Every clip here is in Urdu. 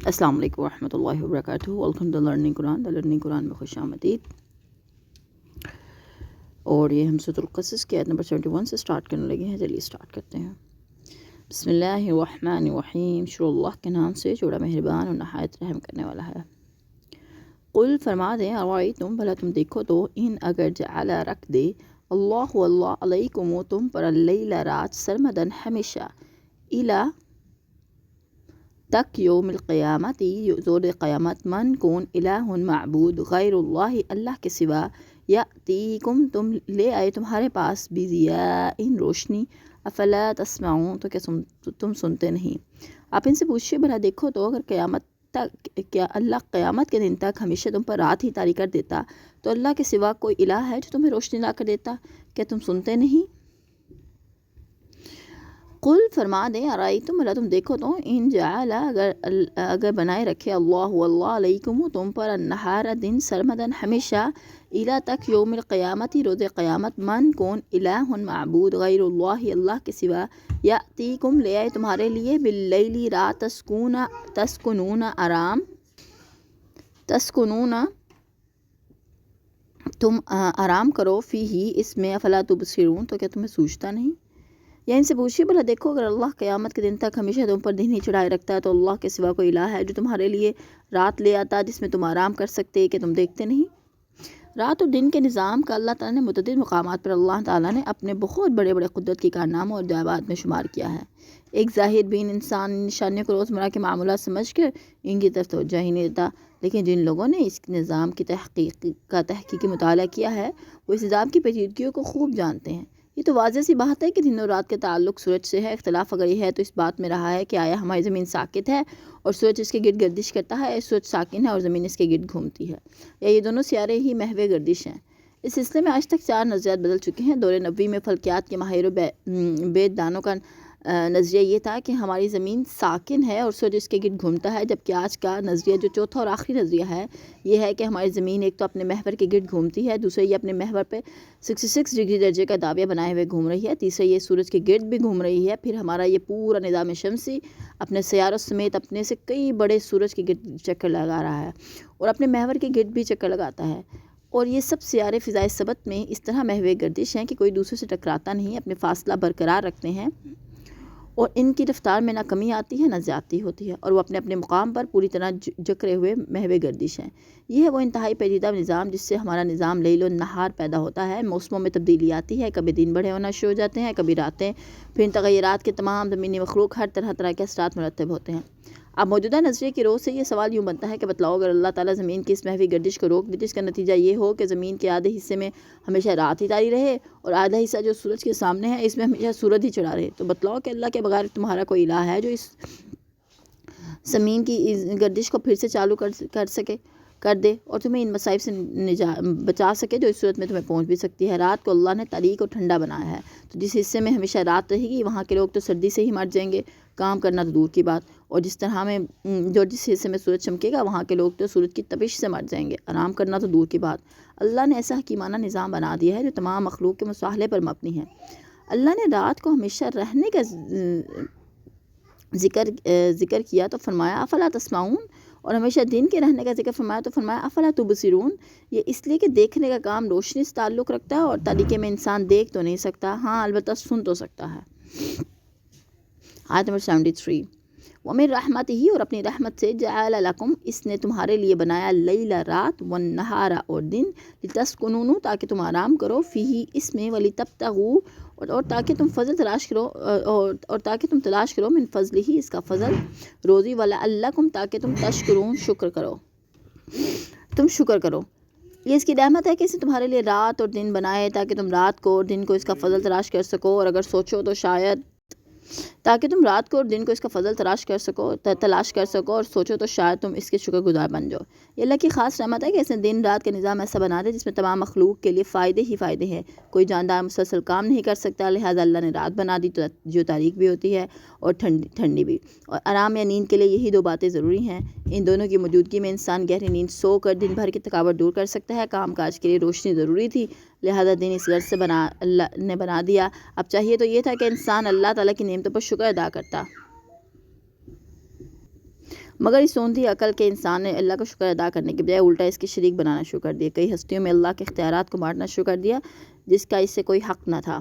السلام علیکم ورحمۃ اللہ وبرکاتہ۔ Welcome to learning Quran. Learning Quran میں خوش آمدید۔ اور یہ ہم سورۃ القصص کی آیت نمبر 71 سے سٹارٹ کرنے لگے ہیں۔ چلیے سٹارٹ کرتے ہیں۔ بسم اللہ الرحمن الرحیم۔ شروع اللہ کے نام سے جو بڑا مہربان اور نہایت رحم کرنے والا ہے۔ قل فرما دیں، ارائیتم بھلا تم دیکھو تو، ان اگر جعل رکھ دے اللہ علیکم تم پر اللیل رات سرمدن ہمیشہ، الی تک یوم القیامت زور قیامت، من کون الہ معبود غیر اللہ اللہ کے سوا، یأتیکم تم لے آئے تمہارے پاس بضیاء روشنی، افلا تسمعون تو کیا تم سنتے نہیں۔ آپ ان سے پوچھیے بھلا دیکھو تو، اگر قیامت تک کیا اللہ قیامت کے دن تک ہمیشہ تم پر رات ہی طاری کر دیتا تو اللہ کے سوا کوئی الہ ہے جو تمہیں روشنی لا کر دیتا؟ کیا تم سنتے نہیں؟ قل فرما دیں، ارائیتم بھلا تم دیکھو تو، ان جعل اگر بنائے رکھے اللہ علیکم تم پر النہار دن سرمدن ہمیشہ، الی تک یوم القیامت روز قیامت، من کون الہ معبود غیر اللہ اللہ کے سوا، یأتیکم لے آئے تمہارے لیے باللیل رات تسکنون تم آرام کرو، فیہ اس میں، افلا تبصرون تو کیا تمہیں سوچتا نہیں؟ یا ان سے پوچھیے بھلا دیکھو اگر اللہ قیامت کے دن تک ہمیشہ تم پر دن ہی چڑھائے رکھتا ہے تو اللہ کے سوا کوئی الہ ہے جو تمہارے لیے رات لے آتا جس میں تم آرام کر سکتے؟ کہ تم دیکھتے نہیں؟ رات اور دن کے نظام کا اللہ تعالیٰ نے متعدد مقامات پر اللہ تعالیٰ نے اپنے بہت بڑے بڑے قدرت کی کارناموں اور جائبات میں شمار کیا ہے۔ ایک ظاہر بین انسان نشانیوں کو روزمرہ کے معمولات سمجھ کر ان کی طرف توجہ ہی نہیں دیتا، لیکن جن لوگوں نے اس نظام کی تحقیقی مطالعہ کیا ہے وہ اس نظام کی پیچیدگیوں کو خوب جانتے ہیں۔ یہ تو واضح سی بات ہے کہ دن اور رات کا تعلق سورج سے ہے۔ اختلاف اگر یہ ہے تو اس بات میں رہا ہے کہ آیا ہماری زمین ساکت ہے اور سورج اس کے گرد گردش کرتا ہے، سورج ساکن ہے اور زمین اس کے گرد گھومتی ہے، یا یہ دونوں سیارے ہی محو گردش ہیں؟ اس سلسلے میں آج تک 4 نظریات بدل چکے ہیں۔ دور نبوی میں فلکیات کے ماہر و وید دانوں کا نظریہ یہ تھا کہ ہماری زمین ساکن ہے اور سورج اس کے گرد گھومتا ہے، جبکہ آج کا نظریہ جو چوتھا اور آخری نظریہ ہے یہ ہے کہ ہماری زمین ایک تو اپنے محور کے گرد گھومتی ہے، دوسرے یہ اپنے محور پہ 66 ڈگری درجے کا دائرہ بنائے ہوئے گھوم رہی ہے، تیسرے یہ سورج کے گرد بھی گھوم رہی ہے، پھر ہمارا یہ پورا نظام شمسی اپنے سیاروں سمیت اپنے سے کئی بڑے سورج کے گرد چکر لگا رہا ہے اور اپنے محور کے گرد بھی چکر لگاتا ہے، اور یہ سب سیارے فضائے سبت میں اس طرح محو گردش ہیں کہ کوئی دوسرے سے ٹکراتا نہیں، اپنے فاصلہ برقرار رکھتے ہیں اور ان کی رفتار میں نہ کمی آتی ہے نہ زیادتی ہوتی ہے، اور وہ اپنے اپنے مقام پر پوری طرح جکڑے ہوئے محو گردش ہیں۔ یہ ہے وہ انتہائی پیچیدہ نظام جس سے ہمارا نظام لیل و نہار پیدا ہوتا ہے، موسموں میں تبدیلی آتی ہے، کبھی دن بڑے ہونا شروع ہو جاتے ہیں، کبھی راتیں، پھر ان تغیرات کے تمام زمینی مخلوق ہر طرح کے اثرات مرتب ہوتے ہیں۔ اب موجودہ نظریے کی روح سے یہ سوال یوں بنتا ہے کہ بتلاؤ اگر اللہ تعالیٰ زمین کی اس محوی گردش کو روک دے جس کا نتیجہ یہ ہو کہ زمین کے آدھے حصے میں ہمیشہ رات ہی طاری رہے اور آدھا حصہ جو سورج کے سامنے ہے اس میں ہمیشہ سورج ہی چڑھا رہے، تو بتلاؤ کہ اللہ کے بغیر تمہارا کوئی الہ ہے جو اس زمین کی گردش کو پھر سے چالو کر دے اور تمہیں ان مصائب سے بچا سکے جو اس صورت میں تمہیں پہنچ بھی سکتی ہے؟ رات کو اللہ نے تاریک اور ٹھنڈا بنایا ہے، تو جس حصے میں ہمیشہ رات رہے گی وہاں کے لوگ تو سردی سے ہی مر جائیں گے، کام کرنا تو دور کی بات، اور جس حصے میں سورج چمکے گا وہاں کے لوگ تو سورج کی تپش سے مر جائیں گے، آرام کرنا تو دور کی بات۔ اللہ نے ایسا حکیمانہ نظام بنا دیا ہے جو تمام مخلوق کے مصالحے پر مبنی ہے۔ اللہ نے رات کو ہمیشہ رہنے کا ذکر کیا تو فرمایا افلا تسمعون، اور ہمیشہ دن کے رہنے کا ذکر فرمایا تو فرمایا افلا تبصرون۔ یہ اس لیے کہ دیکھنے کا کام روشنی سے تعلق رکھتا ہے اور تاریکی میں انسان دیکھ تو نہیں سکتا، ہاں البتہ سن تو سکتا ہے۔ آیت نمبر 73۔ وَمِن رحمتہ، اور اپنی رحمت سے، جعل لکم اس نے تمہارے لیے بنایا اللیل رات، والنہار اور دن، لتسکنوا تاکہ تم آرام کرو، فیہ اس میں، ولتبتغوا اور تاکہ تم فضل تلاش کرو اور تاکہ تم تلاش کرو، من فضلہ اس کا فضل، روزی، ولعلکم تاکہ تم تشکرون تم شکر کرو۔ یہ اس کی رحمت ہے کہ اس نے تمہارے لیے رات اور دن بنائے تاکہ تم رات کو اور دن کو اس کا فضل تلاش کر سکو، اور اگر سوچو تو شاید تاکہ تم رات کو اور دن کو اس کا فضل تلاش کر سکو اور سوچو تو شاید تم اس کے شکر گزار بن جاؤ۔ یہ اللہ کی خاص رحمت ہے کہ اس نے دن رات کا نظام ایسا بنا دیا جس میں تمام مخلوق کے لیے فائدے ہی فائدے ہیں، کوئی جاندار مسلسل کام نہیں کر سکتا، لہٰذا اللہ نے رات بنا دی جو تاریک بھی ہوتی ہے اور ٹھنڈی بھی، اور آرام یا نیند کے لیے یہی 2 باتیں ضروری ہیں۔ ان دونوں کی موجودگی میں انسان گہری نیند سو کر دن بھر کی تھکاوٹ دور کر سکتا ہے۔ کام کاج کے لیے روشنی ضروری تھی، لہٰذا دن اس غرض سے اللہ نے بنا دیا۔ اب چاہیے تو یہ تھا کہ انسان اللہ تعالیٰ کی نعمتوں پر شکر ادا کرتا مگر اس سوندھی عقل کے انسان نے اللہ کا شکر ادا کرنے کے بجائے الٹا اس کے شریک بنانا شروع کر دیا. کئی ہستیوں میں اللہ کے اختیارات کو بانٹنا شروع کر دیا جس کا اس سے کوئی حق نہ تھا.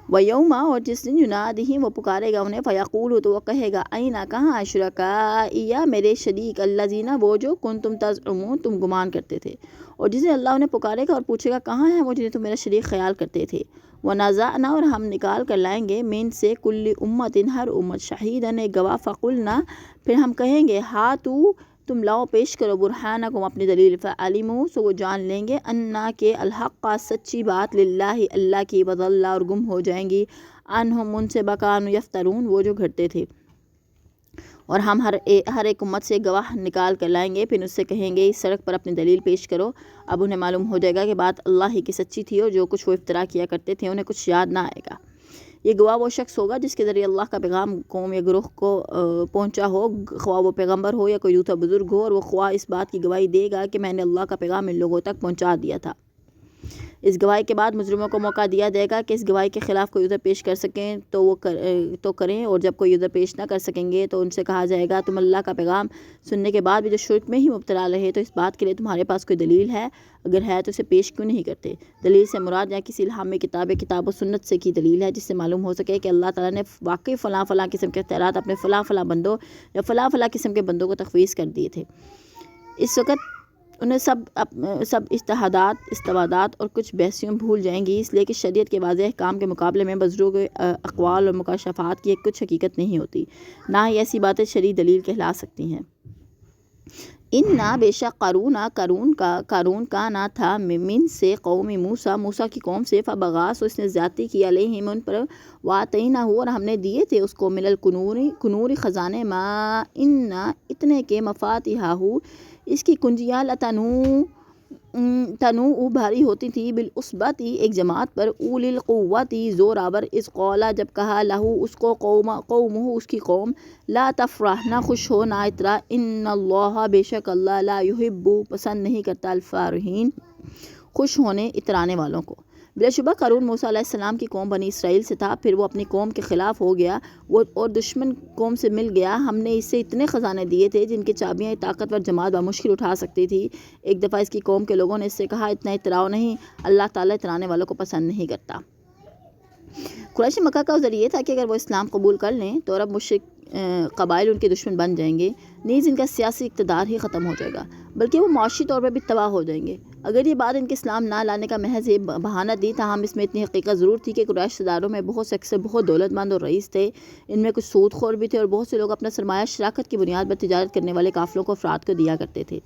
وَيَوْمَ اور جس دن يُنَادِهِمْ وہ پکارے گا انہیں فَيَقُولُ تو وہ کہے گا أَيْنَ کہاں شُرَكَائِيَ میرے شریک الَّذِينَ وہ جو كُنْتُمْ تَزْعُمُونَ تم گمان کرتے تھے. اور جس دن اللہ انہیں پکارے گا اور پوچھے گا کہاں ہیں وہ جنہیں تم میرا شریک خیال کرتے تھے. وَنَزَعْنَا اور ہم نکال کر لائیں گے من سے کل امت ہر امت شہیدن ایک گواہ فقلنا پھر ہم کہیں گے ہاتو تم لاؤ پیش کرو برہانکم اپنی دلیل فعلموا سو وہ جان لیں گے انا کے الحق سچی بات للہ اللہ کی وضل اور گم ہو جائیں گی عنہم ان سے بکانو یفترون وہ جو گھڑتے تھے. اور ہم ہر ایک امت سے گواہ نکال کر لائیں گے پھر اس سے کہیں گے اس سڑک پر اپنی دلیل پیش کرو. اب انہیں معلوم ہو جائے گا کہ بات اللہ ہی کی سچی تھی اور جو کچھ وہ افترا کیا کرتے تھے انہیں کچھ یاد نہ آئے گا. یہ گواہ وہ شخص ہوگا جس کے ذریعے اللہ کا پیغام قوم یا گروہ کو پہنچا ہو, خواہ وہ پیغمبر ہو یا کوئی دوسرا بزرگ ہو, اور وہ خواہ اس بات کی گواہی دے گا کہ میں نے اللہ کا پیغام ان لوگوں تک پہنچا دیا تھا. اس گواہی کے بعد مجرموں کو موقع دیا جائے گا کہ اس گواہی کے خلاف کوئی عذر پیش کر سکیں تو وہ کریں, اور جب کوئی عذر پیش نہ کر سکیں گے تو ان سے کہا جائے گا تم اللہ کا پیغام سننے کے بعد بھی جو شرک میں ہی مبتلا رہے تو اس بات کے لیے تمہارے پاس کوئی دلیل ہے؟ اگر ہے تو اسے پیش کیوں نہیں کرتے؟ دلیل سے مراد یا کسی الہامی کتاب و سنت سے کی دلیل ہے جس سے معلوم ہو سکے کہ اللہ تعالیٰ نے واقعی فلاں قسم کے اختیارات اپنے فلاں بندوں یا فلاں قسم کے بندوں کو تخویص کر دیے تھے. اس وقت انہیں سب اجتہادات استبادات اور کچھ بحثیوں بھول جائیں گی, اس لیے کہ شریعت کے واضح احکام کے مقابلے میں بزرگوں کے اقوال اور مکاشفات کی کچھ حقیقت نہیں ہوتی, نہ ہی ایسی باتیں شرعی دلیل کہلا سکتی ہیں. اِنَّا بے شک قارون کا نہ تھا من سے قوم موسیٰ کی قوم سے فبغاس اس نے زیادتی کی علیہم ان پر وَآتَيْنَاهُ اور ہم نے دیے تھے اس کو من الکنور خزانے ما ان اتنے کے مفاتیحہ اس کی کنجیاں تنوع بھاری ہوتی تھی بالعصبتی ایک جماعت پر اولی القوتی زور آور اذ قولا جب کہا لہو اس کو قومہ اس کی قوم لا تفرح نہ خوش ہو نہ اترا ان اللہ بے شک اللہ لا یحب پسند نہیں کرتا الفارحین خوش ہونے اترانے والوں کو. بلا شبہ قارون موسیٰ علیہ السلام کی قوم بنی اسرائیل سے تھا, پھر وہ اپنی قوم کے خلاف ہو گیا وہ اور دشمن قوم سے مل گیا. ہم نے اس سے اتنے خزانے دیے تھے جن کی چابیاں طاقتور جماعت بمشکل اٹھا سکتی تھی. ایک دفعہ اس کی قوم کے لوگوں نے اس سے کہا اتنا اتراؤ نہیں, اللہ تعالیٰ اترانے والوں کو پسند نہیں کرتا. قریش مکہ کا عذر یہ تھا کہ اگر وہ اسلام قبول کر لیں تو عرب مشرک قبائل ان کے دشمن بن جائیں گے, نیز ان کا سیاسی اقتدار ہی ختم ہو جائے گا بلکہ وہ معاشی طور پر بھی تباہ ہو جائیں گے. اگر یہ بات ان کے اسلام نہ لانے کا محض بہانہ دی, تاہم اس میں اتنی حقیقت ضرور تھی کہ قریش سرداروں میں بہت سے اکثر بہت دولت مند اور رئیس تھے, ان میں کچھ سود خور بھی تھے اور بہت سے لوگ اپنا سرمایہ شراکت کی بنیاد پر تجارت کرنے والے قافلوں کو افراد کو دیا کرتے تھے.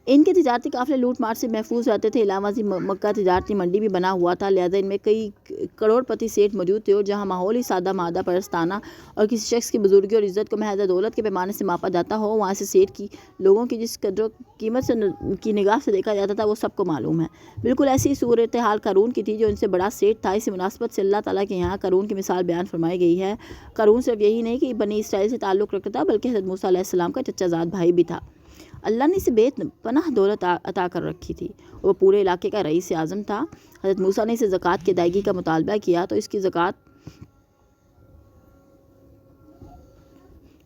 ان کے تجارتی قافلے لوٹ مار سے محفوظ رہتے تھے. علاوہ ازیں مکہ تجارتی منڈی بھی بنا ہوا تھا, لہذا ان میں کئی کروڑ پتی سیٹھ موجود تھے, اور جہاں ماحول ہی سادہ مادہ پرستانہ اور کسی شخص کی بزرگی اور عزت کو محض دولت کے پیمانے سے ماپا جاتا ہو, وہاں سے سیٹھ کی لوگوں کی جس قدر و قیمت سے کی نگاہ سے دیکھا جاتا تھا وہ سب کو معلوم ہے. بالکل ایسی صورتحال قارون کی تھی جو ان سے بڑا سیٹھ تھا. اسی مناسبت سے اللہ تعالیٰ کے یہاں قارون کی مثال بیان فرمائی گئی ہے. قارون صرف یہی نہیں کہ بنی اسرائیل سے تعلق رکھتا تھا بلکہ حضرت موسیٰ علیہ السلام کا چچا زاد بھائی بھی تھا. اللہ نے اسے بے پناہ دولت عطا کر رکھی تھی. وہ پورے علاقے کا رئیس اعظم تھا. حضرت موسیٰ نے اسے زکوٰۃ کی ادائیگی کا مطالبہ کیا تو اس کی زکوٰۃ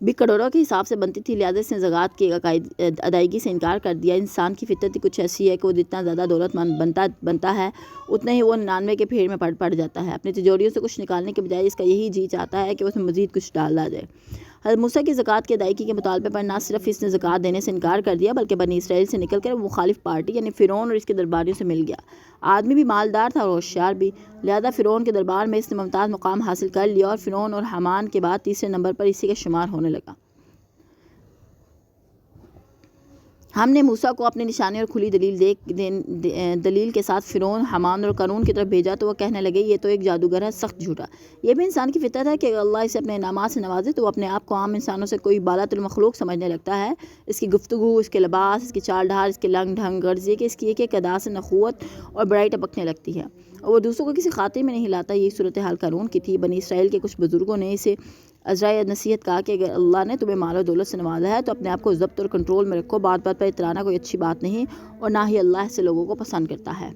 بھی کروڑوں کے حساب سے بنتی تھی, لہٰذا اس نے زکوٰۃ کی ادائیگی سے انکار کر دیا. انسان کی فطرت ہی کچھ ایسی ہے کہ وہ جتنا زیادہ دولت مند بنتا ہے اتنا ہی وہ 99 کے پھیڑ میں پڑ جاتا ہے. اپنی تجوریوں سے کچھ نکالنے کے بجائے اس کا یہی جی چاہتا ہے کہ اس میں مزید کچھ ڈالا جائے. حضرت موسیٰ کی زکوٰۃ کی ادائیگی کے مطالبے پر نہ صرف اس نے زکوٰۃ دینے سے انکار کر دیا بلکہ بنی اسرائیل سے نکل کر مخالف پارٹی یعنی فرعون اور اس کے درباریوں سے مل گیا. آدمی بھی مالدار تھا اور ہوشیار بھی, لہذا فرعون کے دربار میں اس نے ممتاز مقام حاصل کر لیا اور فرعون اور حامان کے بعد تیسرے نمبر پر اسی کا شمار ہونے لگا. ہم نے موسیٰ کو اپنی نشانی اور کھلی دلیل کے ساتھ فرعون حامان اور قارون کی طرف بھیجا تو وہ کہنے لگے یہ تو ایک جادوگر ہے, سخت جھوٹا. یہ بھی انسان کی فطرت ہے کہ اگر اللہ اسے اپنے انعامات سے نوازے تو وہ اپنے آپ کو عام انسانوں سے کوئی بالاتر المخلوق سمجھنے لگتا ہے. اس کی گفتگو, اس کے لباس, اس کی چال ڈھال, اس کے لنگ ڈھنگ, غرض یہ کہ اس کی ایک ادا سے نخوت اور بڑائی ٹپکنے لگتی ہے اور وہ دوسروں کو کسی خاطر میں نہیں لاتا. یہی صورتحال قارون کی تھی. بنی اسرائیل کے کچھ بزرگوں نے اسے عذرائے نصیحت کہا کہ اگر اللہ نے تمہیں مال و دولت سے نوازا ہے تو اپنے آپ کو ضبط اور کنٹرول میں رکھو. بات پر اترانا کوئی اچھی بات نہیں اور نہ ہی اللہ سے لوگوں کو پسند کرتا ہے.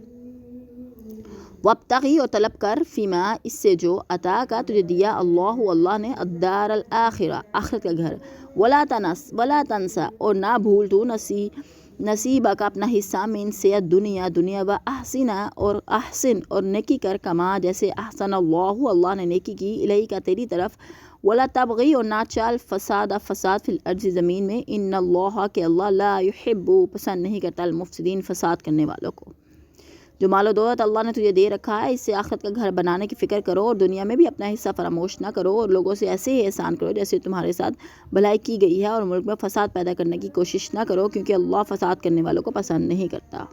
وابتغی اور طلب کر فیما اس سے جو عطا کا تجھے دیا اللہ نے الدار الآخرہ آخرت کا گھر، ولا تنسا اور نہ بھول تو نصیبہ کا اپنا حصہ من سے دنیا و احسنہ اور احسن اور نیکی کر کما جیسے احسن اللہ نے نیکی کی الیہ کا تیری طرف، ولا تبغی اور نہ چال فساد فی الارض زمین میں، ان اللہ کہ اللہ لا یحب پسند نہیں کرتا المفسدین فساد کرنے والوں کو۔ جو مال و دولت اللہ نے تجھے دے رکھا ہے اس سے آخرت کا گھر بنانے کی فکر کرو اور دنیا میں بھی اپنا حصہ فراموش نہ کرو، اور لوگوں سے ایسے ہی احسان کرو جیسے تمہارے ساتھ بھلائی کی گئی ہے، اور ملک میں فساد پیدا کرنے کی کوشش نہ کرو کیونکہ اللہ فساد کرنے والوں کو پسند نہیں کرتا۔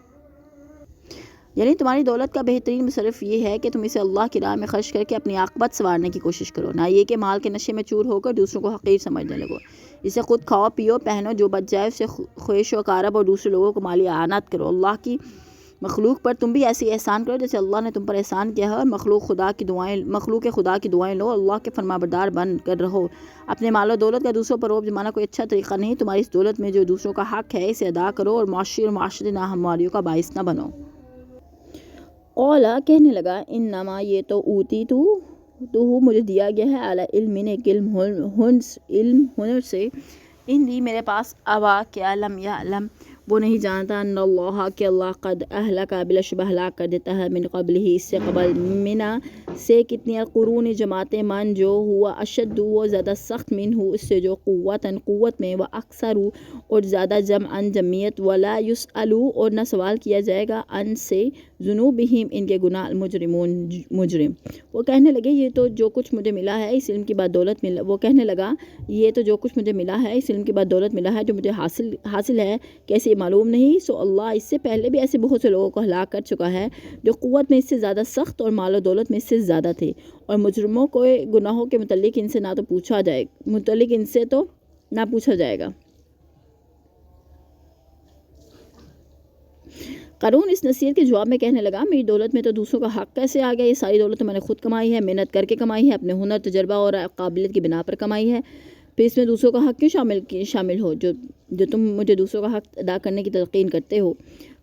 یعنی تمہاری دولت کا بہترین مصرف یہ ہے کہ تم اسے اللہ کی راہ میں خرچ کر کے اپنی عاقبت سنوارنے کی کوشش کرو، نہ یہ کہ مال کے نشے میں چور ہو کر دوسروں کو حقیر سمجھنے لگو۔ اسے خود کھاؤ پیو پہنو، جو بچ جائے اسے خویش و کارب اور دوسرے لوگوں کو مالی اعانت کرو۔ اللہ کی مخلوق پر تم بھی ایسی احسان کرو جیسے اللہ نے تم پر احسان کیا ہے، اور مخلوق خدا کی دعائیں لو، اللہ کے فرمانبردار بن کر رہو۔ اپنے مال و دولت کا دوسروں پر روب جمانا کوئی اچھا طریقہ نہیں، تمہاری اس دولت میں جو دوسروں کا حق ہے اسے ادا کرو اور معاشرتی ناہمواریوں کا باعث نہ بنو۔ قولا کہنے لگا انما یہ تو اوتی تو مجھے دیا گیا ہے اعلیٰ علم ایک علم ہنر سے، اندی میرے پاس ابا کیا لم یعلم وہ نہیں جانتا ان اللہ کہ اللہ قد اہلک بلا شبہ ہلاک کر دیتا ہے من قبل ہی اس سے قبل منا سے کتنی القرون جماعتیں من جو ہوا اشد وہ زیادہ سخت من ہو اس سے جو قوت میں و اکثر اور زیادہ جمعاً جمعیت ولا یسألو اور نہ سوال کیا جائے گا ان سے ذنوبہم ان کے گناہ المجرمون مجرم۔ وہ کہنے لگے یہ تو جو کچھ مجھے ملا ہے اس علم کی بعد دولت ملا وہ کہنے لگا یہ تو جو کچھ مجھے ملا ہے اس علم کی بعد دولت ملا ہے جو مجھے حاصل ہے کیسے معلوم نہیں، سو اللہ اس سے پہلے بھی ایسے بہت سے لوگوں کو ہلاک کر چکا ہے جو قوت میں اس سے زیادہ سخت اور مال و دولت میں اس سے زیادہ تھے، اور مجرموں کو گناہوں کے متعلق ان سے نہ پوچھا جائے گا۔ قارون اس نصیحت کے جواب میں کہنے لگا میری دولت میں تو دوسروں کا حق کیسے آ گیا؟ یہ ساری دولت تو میں نے خود کمائی ہے، محنت کر کے کمائی ہے، اپنے ہنر تجربہ اور قابلیت کی بنا پر کمائی ہے، پھر اس میں دوسروں کا حق کیوں شامل ہو جو تم مجھے دوسروں کا حق ادا کرنے کی تلقین کرتے ہو؟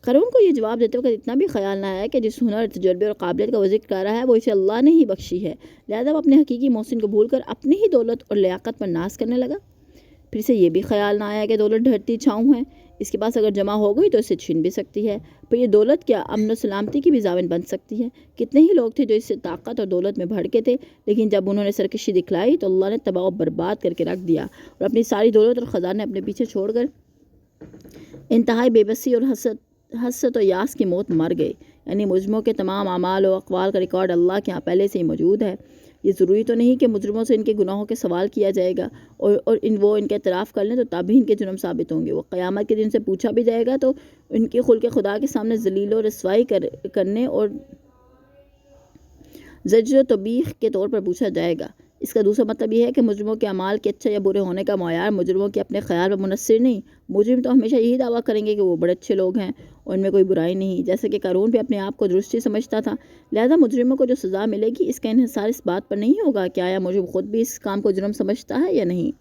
قارون کو یہ جواب دیتے وقت اتنا بھی خیال نہ آیا کہ جس ہنر تجربے اور قابلیت کا وہ ذکر کر رہا ہے وہ اسے اللہ نے ہی بخشی ہے، لہذا وہ اپنے حقیقی محسن کو بھول کر اپنی ہی دولت اور لیاقت پر ناز کرنے لگا۔ پھر اسے یہ بھی خیال نہ آیا کہ دولت ڈھرتی چھاؤں ہے، اس کے پاس اگر جمع ہو گئی تو اسے چھین بھی سکتی ہے، پھر یہ دولت کیا امن و سلامتی کی بھی ضامن بن سکتی ہے۔ کتنے ہی لوگ تھے جو اس سے طاقت اور دولت میں بھڑکے تھے، لیکن جب انہوں نے سرکشی دکھلائی تو اللہ نے تباہ و برباد کر کے رکھ دیا اور اپنی ساری دولت اور خزانے اپنے پیچھے چھوڑ کر انتہائی بے بسی اور حسرت و یاس کی موت مر گئے۔ یعنی مجرموں کے تمام اعمال و اقوال کا ریکارڈ اللہ کے ہاں پہلے سے ہی موجود ہے۔ یہ ضروری تو نہیں کہ مجرموں سے ان کے گناہوں کے سوال کیا جائے گا اور وہ ان کے اعتراف کر لیں تو تبھی ان کے جرم ثابت ہوں گے۔ وہ قیامت کے دن سے پوچھا بھی جائے گا تو ان کی خلق خدا کے سامنے ذلیل و رسوائی کرنے اور زجر و توبیخ کے طور پر پوچھا جائے گا۔ اس کا دوسرا مطلب یہ ہے کہ مجرموں کے اعمال کے اچھے یا برے ہونے کا معیار مجرموں کے اپنے خیال پر منحصر نہیں۔ مجرم تو ہمیشہ یہی دعویٰ کریں گے کہ وہ بڑے اچھے لوگ ہیں اور ان میں کوئی برائی نہیں، جیسے کہ قارون بھی اپنے آپ کو درستی سمجھتا تھا، لہذا مجرموں کو جو سزا ملے گی اس کا انحصار اس بات پر نہیں ہوگا کہ آیا مجرم خود بھی اس کام کو جرم سمجھتا ہے یا نہیں۔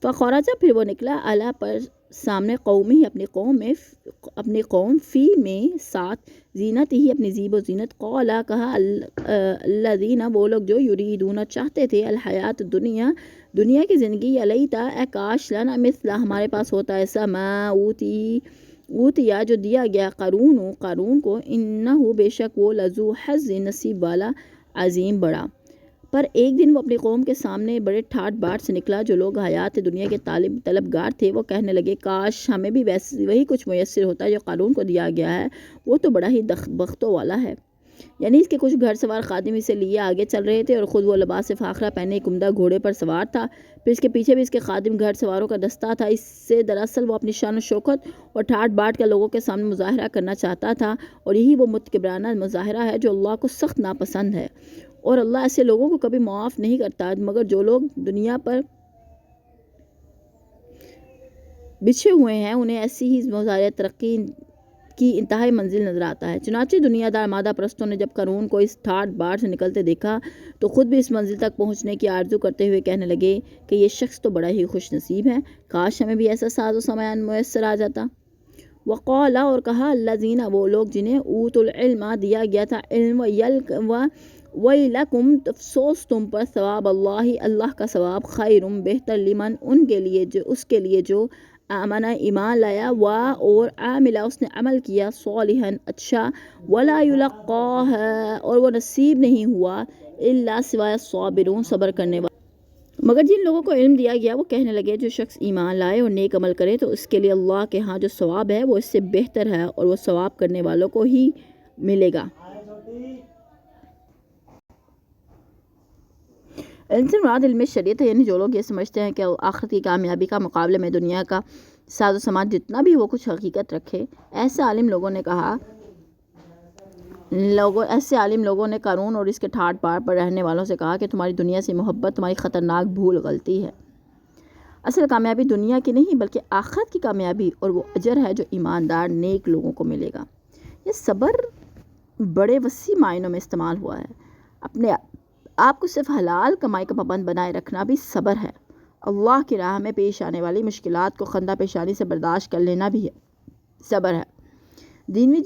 فخرج پھر وہ نکلا اعلیٰ پر سامنے قومی اپنی قوم فی میں ساتھ زینت ہی اپنی زیب و زینت قولا کہا الذین وہ لوگ جو یریدون چاہتے تھے الحیات دنیا کی زندگی لیتا اے کاش لنا مثلا ہمارے پاس ہوتا ایسا ما اوتیا جو دیا گیا قارون کو انہو بے شک وہ لذو حظ نصیب والا عظیم بڑا۔ پر ایک دن وہ اپنی قوم کے سامنے بڑے ٹھاٹ باٹ سے نکلا، جو لوگ حیات دنیا کے طلبگار تھے وہ کہنے لگے کاش ہمیں بھی وہی کچھ میسر ہوتا جو قارون کو دیا گیا ہے، وہ تو بڑا ہی بختوں والا ہے۔ یعنی اس کے کچھ گھر سوار خادم اسے لیے آگے چل رہے تھے اور خود وہ لباس فاخرہ پہنے ایک عمدہ گھوڑے پر سوار تھا، پھر اس کے پیچھے بھی اس کے خادم گھر سواروں کا دستہ تھا۔ اس سے دراصل وہ اپنی شان و شوکت اور ٹھاٹ باٹ کا لوگوں کے سامنے مظاہرہ کرنا چاہتا تھا، اور یہی وہ متکبرانہ مظاہرہ ہے جو اللہ کو سخت ناپسند ہے، اور اللہ ایسے لوگوں کو کبھی معاف نہیں کرتا، مگر جو لوگ دنیا پر بچھے ہوئے ہیں انہیں ایسی ہی مظاہرہ ترقی کی انتہائی منزل نظر آتا ہے۔ چنانچہ دنیا دار مادہ پرستوں نے جب قارون کو اس ٹھاٹ باٹ سے نکلتے دیکھا تو خود بھی اس منزل تک پہنچنے کی آرزو کرتے ہوئے کہنے لگے کہ یہ شخص تو بڑا ہی خوش نصیب ہے، کاش ہمیں بھی ایسا ساز و سامان میسر آ جاتا۔ وقال اور کہا الذین وہ لوگ جنہیں اوت العلم دیا گیا تھا علم ویلکم افسوس تم پر ثواب اللہ کا ثواب خیر بہتر لمن ان کے لیے جو اس کے لیے جو آمن ایمان لایا اور عاملہ اس نے عمل کیا صالحا اچھا ولا یلقاها اور وہ نصیب نہیں ہوا الا سوائے صابرون صبر کرنے والے. مگر جن لوگوں کو علم دیا گیا وہ کہنے لگے جو شخص ایمان لائے اور نیک عمل کرے تو اس کے لیے اللہ کے ہاں جو ثواب ہے وہ اس سے بہتر ہے اور وہ ثواب کرنے والوں کو ہی ملے گا. علم سے مراد علم شریعت ہے، یعنی جو لوگ یہ سمجھتے ہیں کہ آخرت کی کامیابی کا مقابلے میں دنیا کا ساز و سماج جتنا بھی وہ کچھ حقیقت رکھے. ایسے عالم لوگوں نے قارون اور اس کے ٹھاٹ پار پر رہنے والوں سے کہا کہ تمہاری دنیا سے محبت تمہاری خطرناک بھول غلطی ہے. اصل کامیابی دنیا کی نہیں بلکہ آخرت کی کامیابی اور وہ اجر ہے جو ایماندار نیک لوگوں کو ملے گا. یہ صبر بڑے وسیع معنوں میں استعمال ہوا ہے. اپنے آپ کو صرف حلال کمائی کا پابند بنائے رکھنا بھی صبر ہے. اللہ کی راہ میں پیش آنے والی مشکلات کو خندہ پیشانی سے برداشت کر لینا بھی صبر ہے. دینوی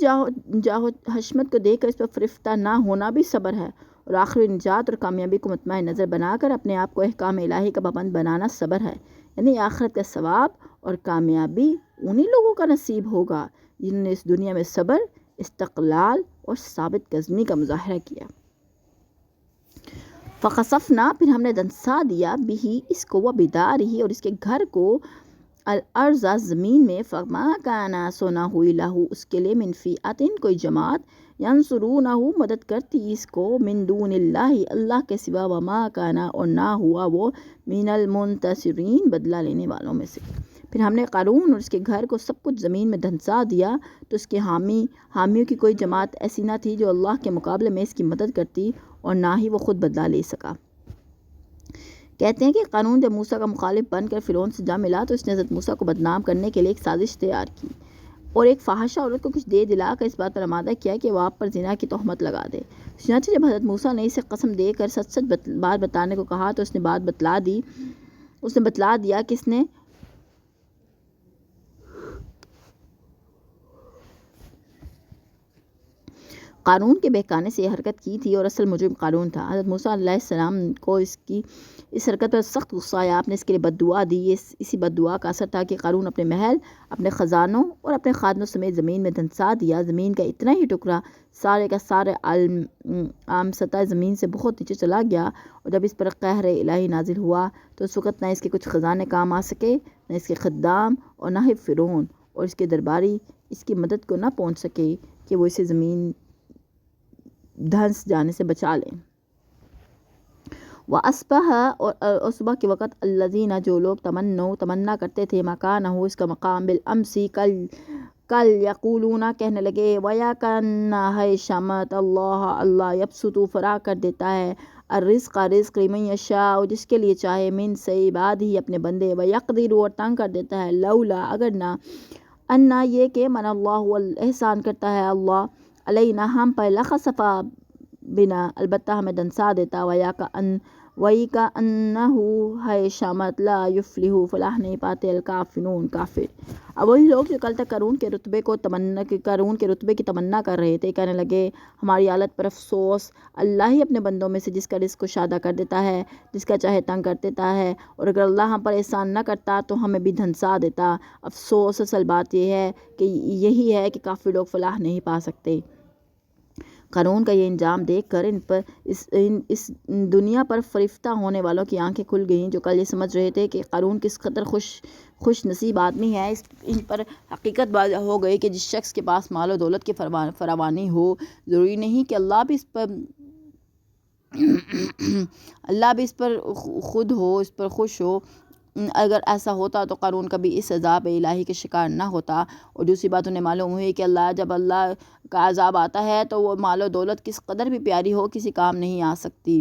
جاہو حشمت کو دیکھ کر اس پر فرفتہ نہ ہونا بھی صبر ہے. اور آخری نجات اور کامیابی کو مطمع نظر بنا کر اپنے آپ کو احکام الہی کا پابند بنانا صبر ہے. یعنی آخرت کا ثواب اور کامیابی انہی لوگوں کا نصیب ہوگا جنہوں نے اس دنیا میں صبر، استقلال اور ثابت قدمی کا مظاہرہ کیا. فخسفنا پھر ہم نے دھنسا دیا بھی اس کو و بدارہی اور اس کے گھر کو الارض زمین میں فما کانا سونا ہوئی لہو اس کے لیے من فیعتن کوئی جماعت ینصرونہ مدد کرتی اس کو من دون اللہ کے سوا وما کانا اور نہ ہوا وہ من المنتصرین بدلہ لینے والوں میں سے. پھر ہم نے قارون اور اس کے گھر کو سب کچھ زمین میں دھنسا دیا تو اس کے حامیوں کی کوئی جماعت ایسی نہ تھی جو اللہ کے مقابلے میں اس کی مدد کرتی اور نہ ہی وہ خود بدلہ لے سکا. کہتے ہیں کہ قارون جب موسیٰ کا مخالف بن کر فرعون سے جا ملا تو اس نے حضرت موسیٰ کو بدنام کرنے کے لیے ایک سازش تیار کی اور ایک فاحشہ عورت کو کچھ دے دلا کر اس بات پر آمادہ کیا کہ وہ آپ پر زنا کی تہمت لگا دے. چنانچہ جب حضرت موسیٰ نے اسے قسم دے کر سچ بات بتانے کو کہا تو اس نے بتلا دیا کہ اس نے قارون کے بہکانے سے یہ حرکت کی تھی اور اصل مجرم قارون تھا. حضرت موسیٰ علیہ السلام کو اس حرکت پر سخت غصہ آیا. آپ نے اس کے لیے بد دعا دی. اسی بد دعا کا اثر تھا کہ قارون اپنے محل، اپنے خزانوں اور اپنے خادموں سمیت زمین میں دھنسا دیا. زمین کا اتنا ہی ٹکڑا سارے کا سارے عام سطح زمین سے بہت نیچے چلا گیا اور جب اس پر قہر الہی نازل ہوا تو اس وقت نہ اس کے کچھ خزانے کام آ سکے، نہ اس کے خدام اور نہ ہی فرعون اور اس کے درباری اس کی مدد کو نہ پہنچ سکے کہ وہ اسے زمین دھنس جانے سے بچا لیں. وَأَصْبَحَ اور صبح کے وقت الَّذِينَ جو لوگ تمنا کرتے تھے مکانہ اس کا مقام بالامسی کل یقولون کہنے لگے ویا کنا ہے شامت اللہ یبسط فرا کر دیتا ہے الرزق لمن یشاء جس کے لیے چاہے من سے عبادہ اپنے بندے ویقدر اور تنگ کر دیتا ہے لولا اگر نہ انا یہ کہ من اللہ احسان کرتا ہے اللہ علینا ہم پر لخسفا بنا البتہ ہمیں دنسا دیتا وہی کا انہو ہے شامت لا یفلح فلاح نہیں پاتے الکافرون کافر. اب وہی لوگ جو کل تک قارون کے رتبے کی تمنا کر رہے تھے کہنے لگے ہماری حالت پر افسوس، اللہ ہی اپنے بندوں میں سے جس کا رزق کو شادہ کر دیتا ہے، جس کا چاہے تنگ کر دیتا ہے، اور اگر اللہ ہم پر احسان نہ کرتا تو ہمیں بھی دھنسا دیتا. افسوس اصل بات یہ ہے کہ یہی ہے کہ کافر لوگ فلاح نہیں پا سکتے. قارون کا یہ انجام دیکھ کر اس دنیا پر فریفتہ ہونے والوں کی آنکھیں کھل گئیں جو کل یہ سمجھ رہے تھے کہ قارون کس قدر خوش نصیب آدمی ہے. ان پر حقیقت واضح ہو گئی کہ جس شخص کے پاس مال و دولت کی فراوانی ہو ضروری نہیں کہ اللہ بھی اس پر اس پر خوش ہو. اگر ایسا ہوتا تو قارون کبھی اس عذاب الہی کے شکار نہ ہوتا. اور دوسری بات انہیں معلوم ہوئی کہ جب اللہ کا عذاب آتا ہے تو وہ مال و دولت کس قدر بھی پیاری ہو کسی کام نہیں آ سکتی،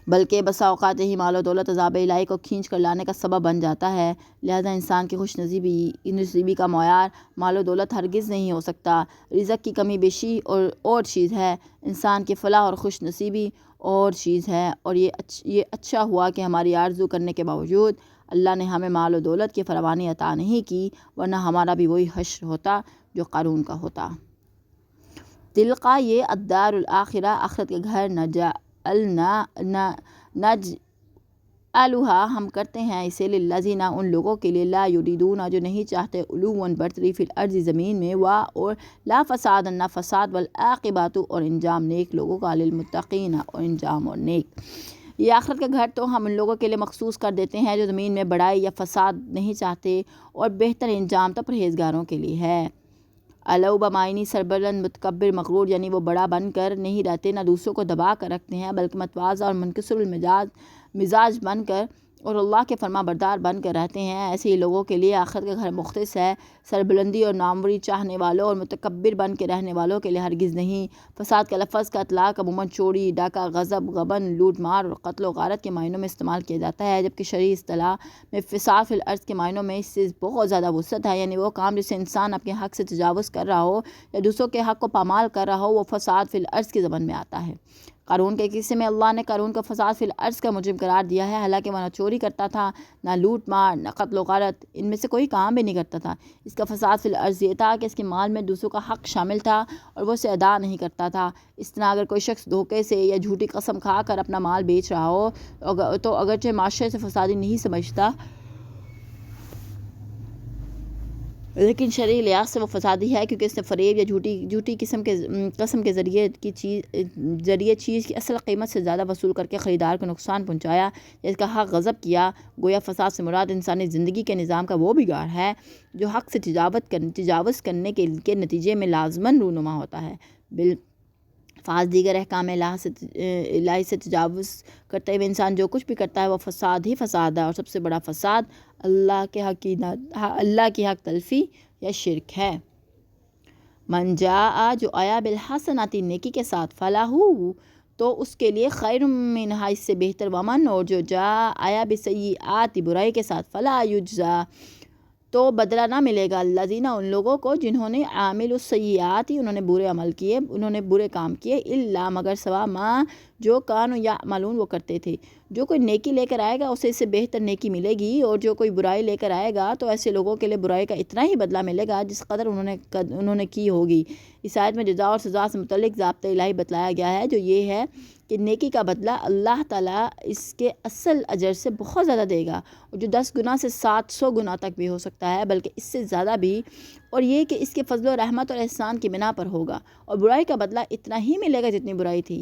بلکہ بسا اوقات ہی مال و دولت عذاب الہی کو کھینچ کر لانے کا سبب بن جاتا ہے. لہذا انسان کی خوش نصیبی کا معیار مال و دولت ہرگز نہیں ہو سکتا. رزق کی کمی بیشی اور چیز ہے، انسان کی فلاح اور خوش نصیبی اور چیز ہے. اور یہ اچھا ہوا کہ ہماری آرزو کرنے کے باوجود اللہ نے ہمیں مال و دولت کی فراوانی عطا نہیں کی، ورنہ ہمارا بھی وہی حشر ہوتا جو قارون کا ہوتا۔ تلقا یہ الدار الآخرہ، آخرت کے گھر، نجعلھا ہم کرتے ہیں اسے للذین ان لوگوں کے لیے لا یریدون جو نہیں چاہتے علوا برتری فی الارض زمین میں، اور لا فساد نہ فساد، والعاقبۃ اور انجام نیک لوگوں کا، للمتقین اور انجام اور نیک۔ یہ آخرت کا گھر تو ہم ان لوگوں کے لیے مخصوص کر دیتے ہیں جو زمین میں بڑائی یا فساد نہیں چاہتے، اور بہتر انجام تو پرہیزگاروں کے لیے ہے۔ علو بمائنی سربلند متکبر مغرور، یعنی وہ بڑا بن کر نہیں رہتے، نہ دوسروں کو دبا کر رکھتے ہیں، بلکہ متواضع اور منکسر مزاج بن کر اور اللہ کے فرما بردار بن کر رہتے ہیں۔ ایسے ہی لوگوں کے لیے آخرت کا گھر مختص ہے، سربلندی اور ناموری چاہنے والوں اور متکبر بن کے رہنے والوں کے لیے ہرگز نہیں۔ فساد کا لفظ کا اطلاق عموماً چوری، ڈاکہ، غصب، غبن، لوٹ مار اور قتل و غارت کے معنوں میں استعمال کیا جاتا ہے، جبکہ شرعی اصطلاح میں فساد فی الارض کے معنوں میں اس سے بہت زیادہ وسعت ہے، یعنی وہ کام جس سے انسان اپنے حق سے تجاوز کر رہا ہو یا دوسروں کے حق کو پامال کر رہا ہو، وہ فساد فی الارض کے ضمن میں آتا ہے۔ قارون کے قصے میں اللہ نے قارون کو فساد فی الارض کا مجرم قرار دیا ہے، حالانکہ وہ نہ چوری کرتا تھا، نہ لوٹ مار، نہ قتل و غارت، ان میں سے کوئی کام بھی نہیں کرتا تھا۔ اس کا فساد فی الارض یہ تھا کہ اس کے مال میں دوسروں کا حق شامل تھا اور وہ اسے ادا نہیں کرتا تھا۔ اس طرح اگر کوئی شخص دھوکے سے یا جھوٹی قسم کھا کر اپنا مال بیچ رہا ہو تو اگرچہ معاشرے سے فسادی نہیں سمجھتا، لیکن شرعی لحاظ سے وہ فسادی ہے، کیونکہ اس نے فریب یا جھوٹی قسم کے ذریعے چیز کی اصل قیمت سے زیادہ وصول کر کے خریدار کو نقصان پہنچایا یا اس کا حق غصب کیا۔ گویا فساد سے مراد انسانی زندگی کے نظام کا وہ بگاڑ ہے جو حق سے تجاوز کرنے کے نتیجے میں لازماً رونما ہوتا ہے۔ بالفاظ دیگر احکام الہی سے تجاوز کرتے ہوئے انسان جو کچھ بھی کرتا ہے وہ فساد ہی فساد ہے، اور سب سے بڑا فساد اللہ کی حق تلفی یا شرک ہے۔ من جاء جو آیا بالحسنات نیکی کے ساتھ، فلاح تو اس کے لیے خیر منہا اس سے بہتر، ومن اور جو جاء آیا بسیئات برائی کے ساتھ، فلا یجزا تو بدلہ نہ ملے گا، الذین ان لوگوں کو جنہوں نے عاملوا السیئات انہوں نے برے عمل کیے، انہوں نے برے کام کیے، الا مگر سوا ما جو کانوا یعملون وہ کرتے تھے۔ جو کوئی نیکی لے کر آئے گا اسے اس سے بہتر نیکی ملے گی، اور جو کوئی برائی لے کر آئے گا تو ایسے لوگوں کے لیے برائی کا اتنا ہی بدلہ ملے گا جس قدر انہوں نے کی ہوگی۔ اس آیت میں جزا اور سزا سے متعلق ضابطہ الہی بتلایا گیا ہے، جو یہ ہے کہ نیکی کا بدلہ اللہ تعالیٰ اس کے اصل اجر سے بہت زیادہ دے گا، اور جو 10 گنا سے 700 گنا تک بھی ہو سکتا ہے، بلکہ اس سے زیادہ بھی، اور یہ کہ اس کے فضل و رحمت اور احسان کی بنا پر ہوگا، اور برائی کا بدلہ اتنا ہی ملے گا جتنی برائی تھی،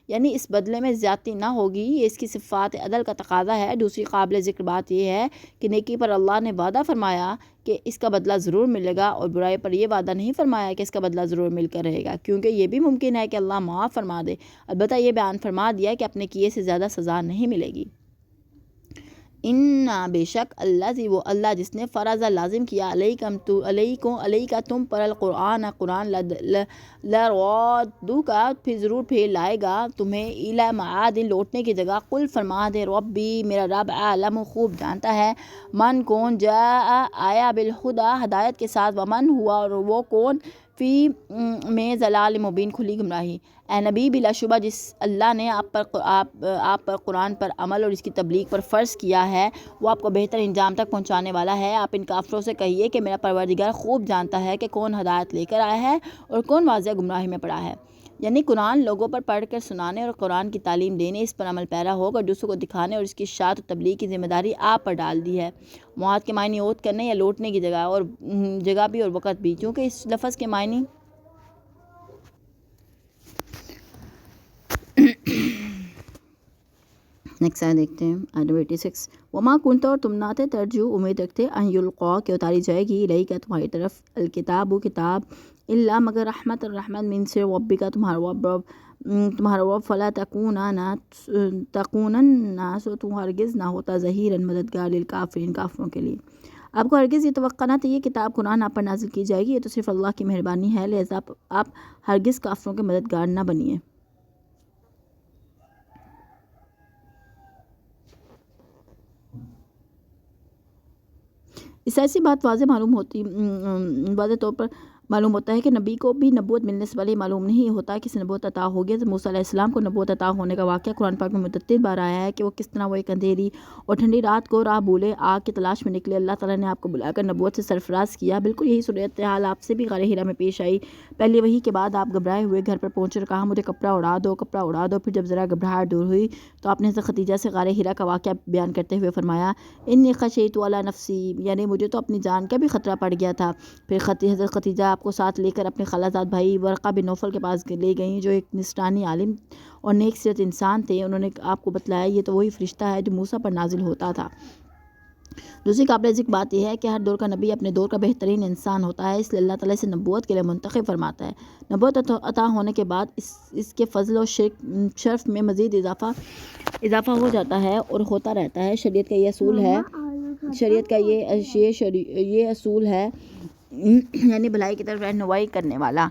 یعنی اس بدلے میں زیادتی نہ ہوگی۔ یہ اس کی صفات عدل کا تقاضا ہے۔ دوسری قابل ذکر بات یہ ہے کہ نیکی پر اللہ نے وعدہ فرمایا کہ اس کا بدلہ ضرور ملے گا، اور برائی پر یہ وعدہ نہیں فرمایا کہ اس کا بدلہ ضرور مل کر رہے گا، کیونکہ یہ بھی ممکن ہے کہ اللہ معاف فرما دے، البتہ یہ بیان فرما دیا کہ اپنے کیے سے زیادہ سزا نہیں ملے گی۔ اِنَّا بے شک الذی وہ اللہ جس نے فرض لازم کیا علیکا تم پر القرآن قرآن، لرادوک پھر ضرور پھیر لائے گا تمہیں الی معاد لوٹنے کی جگہ، قل فرما دے ربی میرا رب اعلم خوب جانتا ہے، من کون جاء آیا بالہدیٰ ہدایت کے ساتھ، ومن ہوا اور وہ کون فی میں ضلال مبین کھلی گمراہی۔ اے نبی بلا شبہ جس اللہ نے آپ پر قرآن پر عمل اور اس کی تبلیغ پر فرض کیا ہے وہ آپ کو بہتر انجام تک پہنچانے والا ہے۔ آپ ان کافروں سے کہیے کہ میرا پروردگار خوب جانتا ہے کہ کون ہدایت لے کر آیا ہے اور کون واضح گمراہی میں پڑا ہے، یعنی قرآن لوگوں پر پڑھ کر سنانے اور قرآن کی تعلیم دینے، اس پر عمل پیرا ہو کر دوسروں کو دکھانے اور اس کی اشاعت و تبلیغ کی ذمہ داری آپ پر ڈال دی ہے۔ معاد کے معنی عود کرنے یا لوٹنے کی جگہ بھی اور وقت بھی، کیونکہ اس لفظ کے معنی نیکسٹ آیت دیکھتے ہیں، آیت 86۔ وما کنت اور تم نہ تھے ترجو امید رکھتے ان یلقا کہ اتاری جائے گی الیک تمہاری طرف الکتاب کتاب، الا مگر رحمت من سے ربک تمہارا رب، فلا تکونن سو تو ہرگز نہ ہوتا ظہیراً مددگار للکافرین کافروں کے لیے۔ آپ کو ہرگز یہ توقع نہ تھی یہ کتاب قرآن آپ پر نازل کی جائے گی، یہ تو صرف اللہ کی مہربانی ہے، لہذا آپ ہرگز کافروں کے مددگار نہ بنیے۔ اس ایسی بات واضح طور پر معلوم ہوتا ہے کہ نبی کو بھی نبوت ملنے سے پہلے معلوم نہیں ہوتا کہ اسے نبوت عطا ہو گیا۔ جب موسیٰ علیہ السلام کو نبوت عطا ہونے کا واقعہ قرآن پاک میں متعدد بار آیا ہے کہ وہ کس طرح وہ ایک اندھیری اور ٹھنڈی رات کو راہ بھولے آگ کی تلاش میں نکلے، اللہ تعالیٰ نے آپ کو بلا کر نبوت سے سرفراز کیا۔ بالکل یہی صورتحال آپ سے بھی غار ہرا میں پیش آئی۔ پہلی وحی کے بعد آپ گھبرائے ہوئے گھر پر پہنچے اور کہا مجھے کپڑا اڑا دو، کپڑا اڑا دو۔ پھر جب ذرا گھبراہٹ دور ہوئی تو آپ نے حضرت خدیجہ سے غار ہرا کا واقعہ بیان کرتے ہوئے فرمایا انی خشیت علی نفسی، یعنی مجھے تو اپنی جان کا بھی خطرہ پڑ گیا تھا۔ پھر حضرت خدیجہ آپ کو ساتھ لے کر اپنے خالہ زاد بھائی ورقہ بن نوفل کے پاس لے گئیں جو ایک نصرانی عالم اور نیک سیرت انسان تھے۔ انہوں نے آپ کو بتلایا یہ تو وہی فرشتہ ہے جو موسیٰ پر نازل ہوتا تھا۔ دوسری قابل ذکر بات یہ ہے کہ ہر دور کا نبی اپنے دور کا بہترین انسان ہوتا ہے، اس لیے اللہ تعالیٰ اسے نبوت کے لیے منتخب فرماتا ہے۔ نبوت عطا ہونے کے بعد اس کے فضل و شرف میں مزید اضافہ ہو جاتا ہے اور ہوتا رہتا ہے۔ شریعت کا یہ اصول ہے یعنی بھلائی کی طرف رہنمائی کرنے والا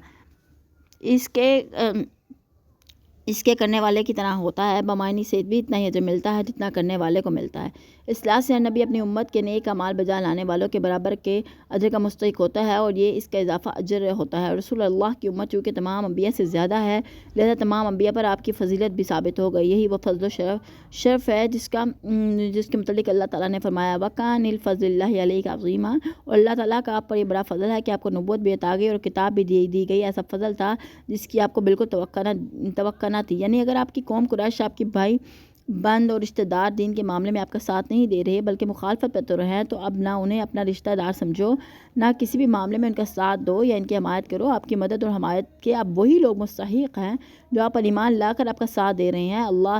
اس کے کرنے والے کی طرح ہوتا ہے۔ بمعنی سے بھی اتنا ہی اجر ملتا ہے جتنا کرنے والے کو ملتا ہے۔ اصلاح سے نبی اپنی امت کے نیک اعمال بجا لانے والوں کے برابر کے اجر کا مستحق ہوتا ہے اور یہ اس کا اضافہ اجر ہوتا ہے۔ رسول اللہ کی امت چونکہ تمام انبیاء سے زیادہ ہے لہذا تمام انبیاء پر آپ کی فضیلت بھی ثابت ہو گئی۔ یہی وہ فضل و شرف ہے جس کے متعلق اللہ تعالیٰ نے فرمایا وَكَانَ الْفَضْلُ اللَّهِ عَلَيْكَ عَظِيمًا، اور اللہ تعالیٰ کا آپ پر یہ بڑا فضل ہے کہ آپ کو نبوت بھی عطا گئی اور کتاب بھی دی گئی۔ ایسا فضل تھا جس کی آپ کو بالکل توقع نہ تھی۔ یعنی اگر آپ کی قوم قریش آپ کی بھائی بند اور رشتہ دار دین کے معاملے میں آپ کا ساتھ نہیں دے رہے بلکہ مخالفت پر تر ہیں تو اب نہ انہیں اپنا رشتہ دار سمجھو، نہ کسی بھی معاملے میں ان کا ساتھ دو یا ان کی حمایت کرو۔ آپ کی مدد اور حمایت کے اب وہی لوگ مستحق ہیں جو آپ پر ایمان لا کر آپ کا ساتھ دے رہے ہیں۔ اللہ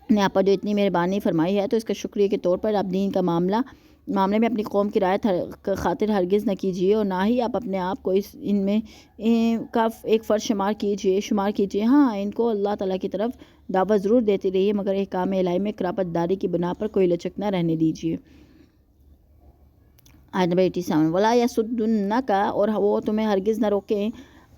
نے آپ پر جو اتنی مہربانی فرمائی ہے تو اس کا شکریہ کے طور پر آپ دین کا معاملے میں اپنی قوم کی رعایت خاطر ہرگز نہ کیجیے اور نہ ہی آپ اپنے آپ کو ان میں کا ایک فرد شمار کیجیے۔ ہاں ان کو اللہ تعالیٰ کی طرف دعوت ضرور دیتے رہیے مگر احکام الہی میں قرابت داری کی بنا پر کوئی لچک نہ رہنے دیجیے۔ آیت نمبر 87 وَلَا يَصُدُّنَّكَ، اور وہ تمہیں ہرگز نہ روکیں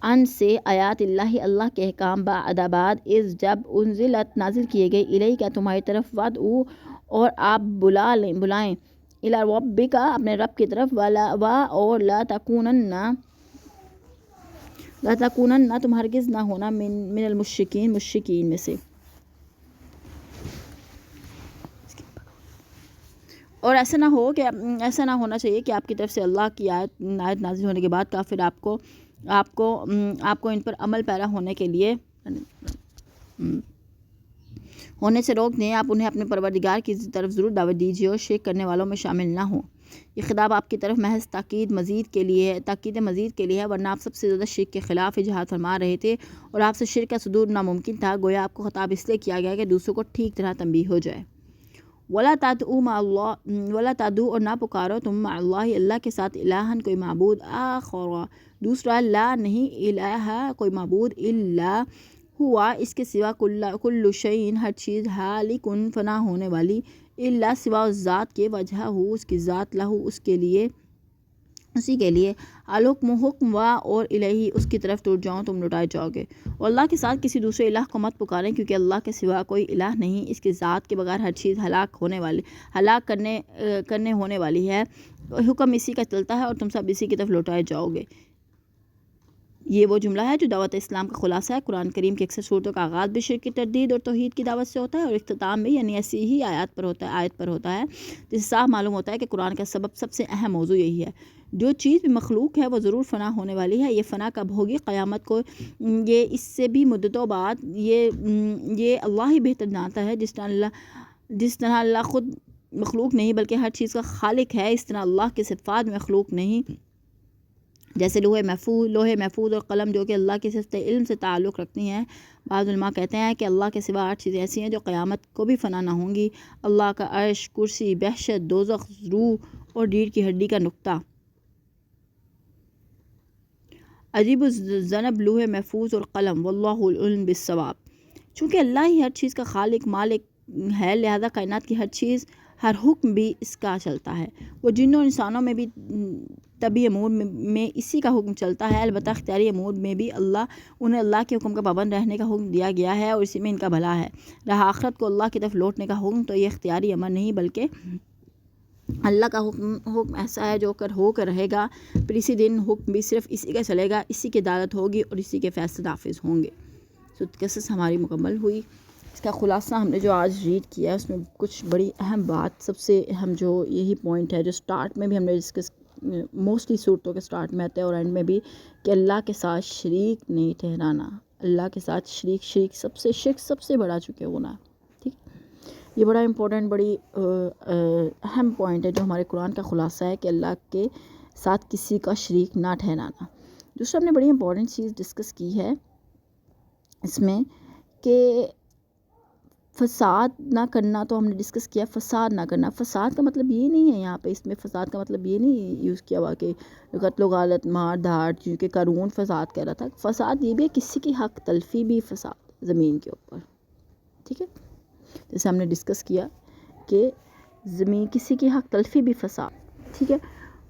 ان سے آیات اللہ کے احکام بعد از جب انزلت نازل کیے گئے الیک تمہاری طرف وَادْعُوا، اور آپ بلائیں الی ربک اپنے رب کی طرف اور لا تکونن تم ہرگز نہ ہونا من المشرکین مشرکین میں سے۔ اور ایسا نہ ہونا چاہیے کہ آپ کی طرف سے اللہ کی آیت نازل ہونے کے بعد کافر آپ کو ان پر عمل پیرا ہونے سے روک دیں۔ آپ انہیں اپنے پروردگار کی طرف ضرور دعوت دیجیے اور شرک کرنے والوں میں شامل نہ ہوں۔ یہ خطاب آپ کی طرف محض تاکید مزید کے لیے ہے، ورنہ آپ سب سے زیادہ شرک کے خلاف جہاد فرما رہے تھے اور آپ سے شرک کا صدور ناممکن تھا۔ گویا آپ کو خطاب اس لیے کیا گیا کہ دوسروں کو ٹھیک طرح تنبیہ ہو جائے۔ وَلَا تَدْعُوا، اور نہ پکارو تم مع اللہ کے ساتھ الہًا کوئی معبود آخر دوسرا، لا نہیں الہ کوئی معبود الا ہوا اس کے سوا کل شیء ہر چیز ہالکن فنا ہونے والی الا سوا اس ذات کے وجہ ہو اس کی ذات لہو اسی کے لیے حکم اور الہی اس کی طرف ترجعون تم لوٹائے جاؤ گے۔ اور اللہ کے ساتھ کسی دوسرے الہ کو مت پکاریں کیونکہ اللہ کے سوا کوئی الہ نہیں، اس کی ذات کے بغیر ہر چیز ہلاک کرنے ہونے والی ہے، حکم اسی کا چلتا ہے اور تم سب اسی کی طرف لوٹائے جاؤ گے۔ یہ وہ جملہ ہے جو دعوت اسلام کا خلاصہ ہے۔ قرآن کریم کی اکثر صورتوں کا آغاز بھی شرک کی تردید اور توحید کی دعوت سے ہوتا ہے اور اختتام بھی یعنی ایسی ہی آیت پر ہوتا ہے جس سے صاف معلوم ہوتا ہے کہ قرآن کا سب سے اہم موضوع یہی ہے جو چیز بھی مخلوق ہے وہ ضرور فنا ہونے والی ہے۔ یہ فنا کب ہوگی؟ قیامت کو۔ یہ اس سے بھی مدتوں بعد یہ اللہ ہی بہتر جانتا ہے۔ جس طرح اللہ خود مخلوق نہیں بلکہ ہر چیز کا خالق ہے، اس طرح اللہ کی صفات میں مخلوق نہیں، جیسے لوح محفوظ اور قلم جو کہ اللہ کی صفت علم سے تعلق رکھتی ہیں۔ بعض علماء کہتے ہیں کہ اللہ کے سوا 8 چیزیں ایسی ہیں جو قیامت کو بھی فنا نہ ہوں گی: اللہ کا عرش، کرسی، وحشت، دوزخ، روح اور ریڑھ کی ہڈی کا نقطہ۔ عجیب الذنب لوح محفوظ اور قلم، واللہ العلم بالصواب۔ چونکہ اللہ ہی ہر چیز کا خالق مالک ہے لہذا کائنات کی ہر حکم بھی اس کا چلتا ہے۔ وہ جنوں اور انسانوں میں بھی طبعی امور میں اسی کا حکم چلتا ہے، البتہ اختیاری امور میں بھی انہیں اللہ کے حکم کا پابند رہنے کا حکم دیا گیا ہے اور اسی میں ان کا بھلا ہے۔ رہا آخرت کو اللہ کی طرف لوٹنے کا حکم تو یہ اختیاری امر نہیں بلکہ اللہ کا حکم ایسا ہے جو ہو کر رہے گا، پھر اسی دن حکم بھی صرف اسی کا چلے گا، اسی کی عدالت ہوگی اور اسی کے فیصلے نافذ ہوں گے۔ قصص ہماری مکمل ہوئی۔ اس کا خلاصہ ہم نے جو آج ریڈ کیا ہے اس میں کچھ بڑی اہم بات، سب سے اہم جو یہی پوائنٹ ہے جو سٹارٹ میں بھی ہم نے ڈسکس، موسٹلی صورتوں کے سٹارٹ میں آتے ہیں اور اینڈ میں بھی، کہ اللہ کے ساتھ شریک نہیں ٹھہرانا۔ اللہ کے ساتھ شریک سب سے بڑا چکے گناہ، ٹھیک۔ یہ بڑا امپورٹنٹ، بڑی اہم پوائنٹ ہے جو ہمارے قرآن کا خلاصہ ہے کہ اللہ کے ساتھ کسی کا شریک نہ ٹھہرانا۔ دوسرا ہم نے بڑی امپورٹنٹ چیز ڈسکس کی ہے اس میں کہ فساد نہ کرنا، تو ہم نے ڈسکس کیا فساد نہ کرنا۔ فساد کا مطلب یہ نہیں ہے، یہاں پہ اس میں فساد کا مطلب یہ نہیں یوز کیا ہوا کہ قتل و غارت، مار دھاڑ، کیونکہ قارون فساد کہہ رہا تھا۔ فساد یہ بھی ہے کسی کی حق تلفی بھی فساد زمین کے اوپر، ٹھیک ہے۔ جیسے ہم نے ڈسکس کیا کہ زمین کسی کی حق تلفی بھی فساد، ٹھیک ہے۔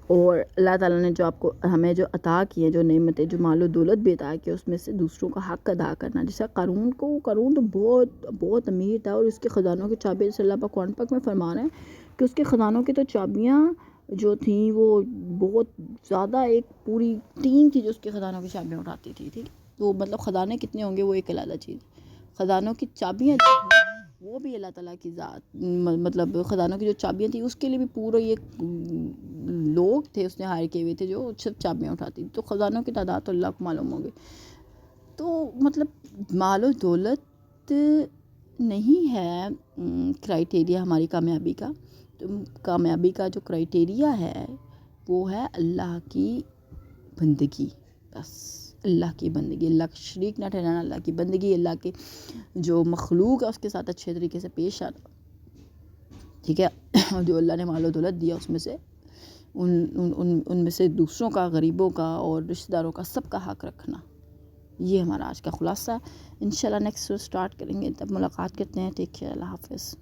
اور اللہ تعالیٰ نے جو آپ کو ہمیں جو عطا کی ہیں، جو نعمتیں، جو مال و دولت بھی عطا کی، اس میں سے دوسروں کا حق ادا کرنا۔ جیسے قارون تو بہت امیر تھا اور اس کے خزانوں کی چابیاں، جیسے اللہ پاک قرآن پاک میں فرما رہے ہیں کہ اس کے خزانوں کی تو چابیاں جو تھیں وہ بہت زیادہ، ایک پوری ٹیم تھی جو اس کے خزانوں کی چابیاں اٹھاتی تھی، ٹھیک۔ تو مطلب خزانے کتنے ہوں گے وہ ایک علیحدہ چیز، خزانوں کی چابیاں جو تھیں وہ بھی اللہ تعالیٰ کی ذات، مطلب خزانوں کی جو چابیاں تھیں اس کے لیے بھی پورا یہ لوگ تھے اس نے ہائر کیے ہوئے تھے جو صرف چابیاں اٹھاتی، تو خزانوں کی تعداد تو اللہ کو معلوم ہوگی۔ تو مطلب مال و دولت نہیں ہے کرائٹیریا ہماری کامیابی کا، تو کامیابی کا جو کرائٹیریا ہے وہ ہے اللہ کی بندگی، بس اللہ کی بندگی، اللہ کا شریک نہ ٹھہرانا، اللہ کی بندگی، اللہ کے جو مخلوق ہے اس کے ساتھ اچھے طریقے سے پیش آنا، ٹھیک ہے۔ اور جو اللہ نے مال و دولت دیا اس میں سے ان میں سے دوسروں کا، غریبوں کا اور رشتہ داروں کا، سب کا حق رکھنا۔ یہ ہمارا آج کا خلاصہ ہے۔ انشاءاللہ نیکسٹ سٹارٹ کریں گے، تب ملاقات کرتے ہیں۔ ٹیک کیئر، اللہ حافظ۔